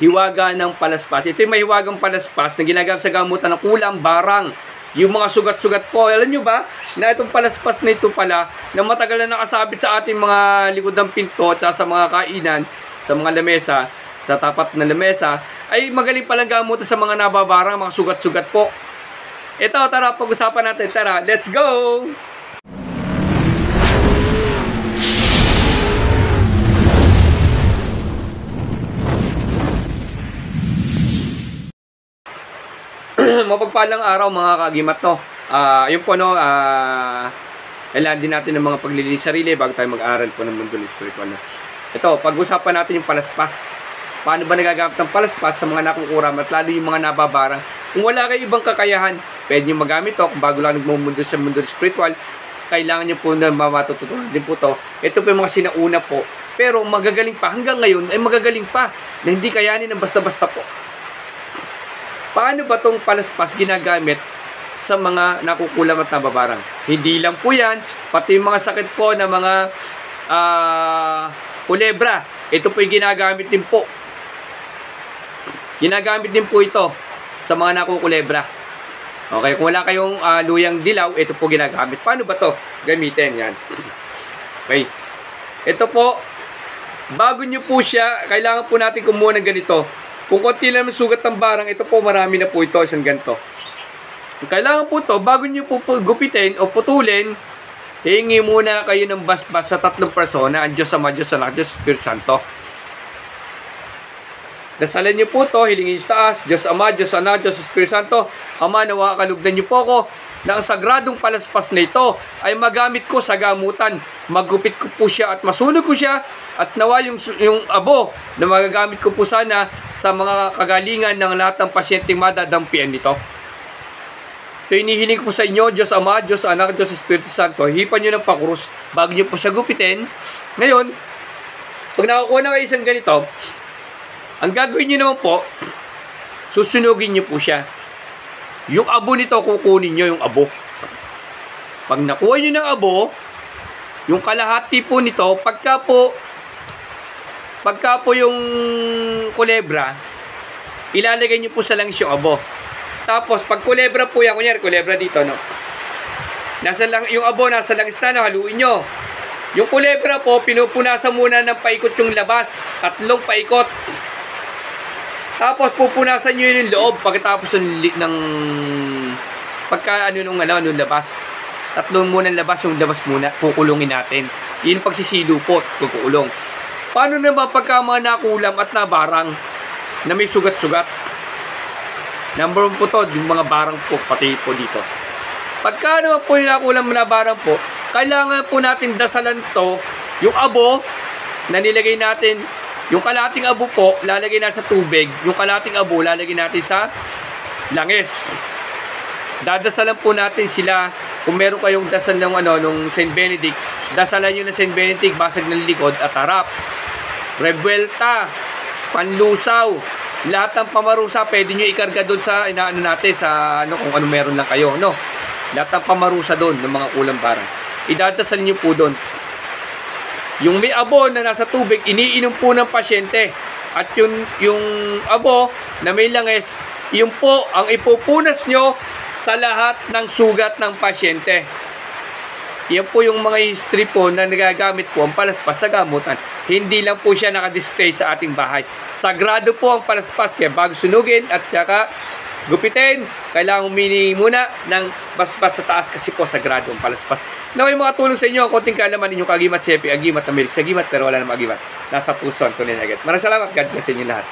hiwaga ng palaspas. Ito yung may hiwagang palaspas na ginagamit sa gamutan ng kulam, barang. Yung mga sugat-sugat po, alam nyo ba, na itong palaspas na ito pala, na matagal na nakasabit sa ating mga likod ng pinto at sa mga kainan, sa mga lamesa, sa tapat na lamesa, ay magaling palang gamutan sa mga nababarang, mga sugat-sugat po. Ito, tara, pag-usapan natin. Tara, let's go! Mapagpalang araw mga kagimat, no. Yun po, no, kailangan din natin ng mga paglilinis sarili bago tayo mag-aral po ng mundo spiritual, no. Ito, pag-usapan natin yung palaspas. Paano ba nagagamit ng palaspas sa mga nakukuram at lalo yung mga nababarang? Kung wala kayo ibang kakayahan, pwede nyo magamit to. Kung bago lang nagmumundo sa mundo spiritual, kailangan nyo po na matututunan din po to. Ito po yung mga sinauna po. Pero magagaling pa. Hanggang ngayon ay magagaling pa na hindi kayanin ng basta-basta po. Paano ba itong palaspas ginagamit sa mga nakukulam at nababarang? Hindi lang po yan, pati yung mga sakit po na mga kulebra. Ito po yung ginagamit din po. Ginagamit din po ito sa mga nakukulebra. Okay, kung wala kayong luyang dilaw, ito po ginagamit. Paano ba to gamitin? Yan. Okay. Ito po, bago nyo po siya, kailangan po natin kumuha ng ganito. Kung konti lang sugat ng barang, ito po marami na po ito, isang ganito. Kailangan po ito, bago nyo po gupitin o putulin, hingi muna kayo ng basbas sa tatlong persona, ang Diyos Ama, Diyos Anak, Diyos Espiritu Santo. Dasalan nyo po ito, hilingin sa taas, Diyos Ama, Diyos Anak, Diyos Espiritu Santo. Ama, nawa kalugdan nyo po ako na ang sagradong palaspas na ito ay magamit ko sa gamutan. Maggupit ko po siya at masunog ko siya at nawa yung abo na magagamit ko po sana sa mga kagalingan ng lahat ng pasyenteng madadampian nito. Ito inihiling ko sa inyo, Diyos Ama, Diyos Anak, Diyos Espiritu Santo. Hipan nyo ng pakurus bago nyo po siya gupitin. Ngayon, pag nakakuha na kayo isang ganito, ang gagawin nyo naman po, susunugin nyo po siya. Yung abo nito, kukunin nyo yung abo. Pag nakuha nyo ng abo, yung kalahati po nito, pagka po yung kulebra, ilalagay nyo po sa langis yung abo. Tapos, pag kulebra po yan, kunyari, kulebra dito, no? Yung abo, nasa langis na, no? Haluin nyo. Yung kulebra po, pinupunasan muna ng paikot yung labas. 3 paikot. Tapos, pupunasan nyo yung loob pagkatapos ng nung labas. 3 muna labas, yung labas muna, kukulungin natin. Yun pagsisilo po, kukulong. Paano naman pagka mga nakulam at nabarang na may sugat-sugat? Number 1 po to, yung mga barang po, pati po dito. Pagka naman po yung nakulam na barang po, kailangan po natin dasalan to, yung abo na nilagay natin, yung kalating abo po, lalagay natin sa tubig, yung kalating abo, lalagay natin sa langis. Dadasalan po natin sila, kung meron kayong dasal ng nung St. Benedict, dasalan nyo ng St. Benedict, basag ng likod at harap. Revuelta, panlusaw, lahat ng pamarusa, pwede nyo ikarga doon sa, natin, sa, kung ano meron lang kayo, no? Lahat ng pamarusa doon, ng mga kulang barang. Idadasal nyo po doon. Yung may abo na nasa tubig, iniinom po ng pasyente. At yung abo na may langis, yun po ang ipupunas nyo sa lahat ng sugat ng pasyente. Yan po yung mga history po na nagagamit po ang palaspas sa gamutan. Hindi lang po siya nakadisplay sa ating bahay. Sagrado po ang palaspas, kaya bago sunugin at saka gupitin, kailangan humini muna ng basbas sa taas kasi po sagrado ang palaspas. Naway mga tulong sa inyo ang konting kaalaman ninyong kagimat, sepi, agimat, amirik, sagimat, pero wala namang agimat. Nasa puso, ang tunay na agad. Maraming salamat, God bless sa inyo lahat.